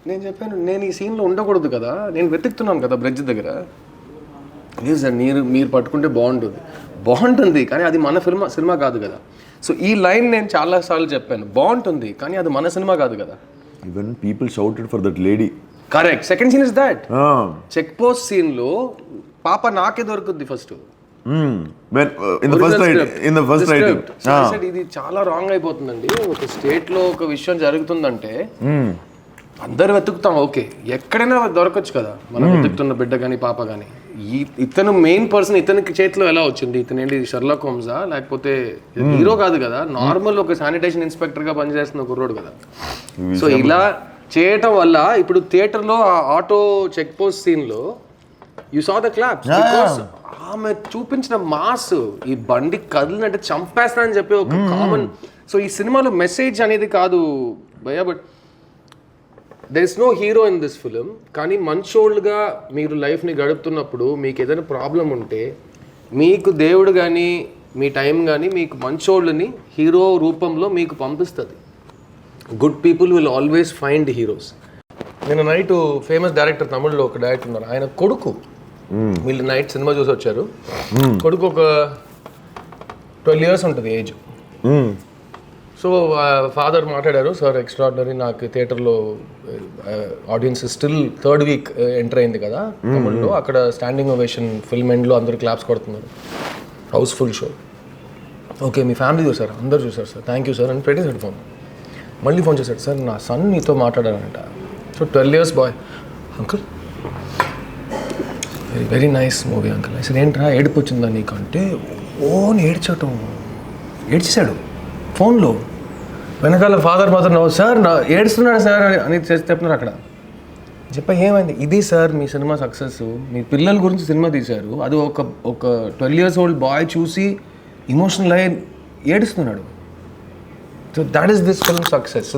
B: నేను చెప్పాను నేను ఈ సీన్లో ఉండకూడదు కదా, నేను వెతుకుతున్నాను కదా బ్రిడ్జ్ దగ్గర. లేదు సార్ మీరు పట్టుకుంటే బాగుంటుంది కానీ అది మన సినిమా కాదు కదా. సో ఈ లైన్ నేను చాలాసార్లు చెప్పాను, బాగుంటుంది కానీ అది మన సినిమా కాదు కదా.
A: Even people shouted for that lady.
B: Correct. Second scene is that check post సీన్లో పాప నాకే దొరుకుద్ది ఫస్ట్. ఇది చాలా రాంగ్ అయిపోతుందండి. ఒక స్టేట్ లో ఒక విషయం జరుగుతుందంటే అందరు వెతుకుతాం, ఓకే ఎక్కడైనా దొరకచ్చు కదా, మనం వెతుకుతున్న బిడ్డ కానీ పాప కానీ. ఇతను మెయిన్ పర్సన్, ఇతనికి చేతిలో ఎలా వచ్చింది? ఇతను ఏంటి షెర్లాక్ హోమ్సా లేకపోతే హీరో కాదు కదా, నార్మల్ ఒక శానిటేషన్ ఇన్స్పెక్టర్ గా పనిచేస్తున్న కుర్రోడు కదా. సో ఇలా చేయటం వల్ల ఇప్పుడు థియేటర్ లో ఆ ఆటో చెక్ పోస్ట్ సీన్ లో you saw the claps because ఆమె చూపించిన మాస్, ఈ బండి కదిలినట్టు చంపేస్తా అని చెప్పి ఒక కామన్. సో ఈ సినిమాలో మెసేజ్ అనేది కాదు భయ్యా, but there is no hero in this film. కానీ మంచోళ్ళుగా మీరు లైఫ్ని గడుపుతున్నప్పుడు మీకు ఏదైనా ప్రాబ్లం ఉంటే మీకు దేవుడు కానీ మీ టైం కానీ మీకు మంచోళ్ళని హీరో రూపంలో మీకు పంపిస్తుంది. Good people will always find heroes. నేను నైట్ ఫేమస్ డైరెక్టర్ తమిళ్లో ఒక డైరెక్టర్ ఉన్నారు, ఆయన కొడుకు వీళ్ళు నైట్ సినిమా చూసి వచ్చారు. కొడుకు ఒక 12 years ఉంటుంది ఏజ్. సో ఫాదర్ మాట్లాడారు, సార్ ఎక్స్ట్రాడినరీ, నాకు థియేటర్లో audience still 3rd week enter అయింది కదా తమిళ్లో, అక్కడ స్టాండింగ్ ఓవేషన్ ఫిల్మ్ ఎండ్లో అందరూ క్లాప్స్ కొడుతున్నారు, హౌస్ఫుల్ షో. ఓకే మీ ఫ్యామిలీ చూసారు? అందరు చూసారు సార్, థ్యాంక్ యూ సార్ అని పెట్టేసాడు ఫోన్. మళ్ళీ ఫోన్ చేశాడు, సార్ నా సన్ నీతో మాట్లాడారంట. So 12 years boy, uncle very very nice movie uncle. అసలు ఏంట్రా ఏడుపు వచ్చిందా నీకు అంటే, ఓన్ ఏడ్చేశాడు ఫోన్లో. వెనకాల ఫాదర్ మాత్రం సార్ నా ఏడుస్తున్నాడు సార్ అని చెప్తున్నారు అక్కడ. చెప్పా ఏమైంది? ఇది సార్ మీ సినిమా సక్సెస్, మీ పిల్లల గురించి సినిమా తీశారు, అది ఒక 12 years old బాయ్ చూసి ఇమోషనల్ అయ్యి ఏడుస్తున్నాడు. So that is this film success.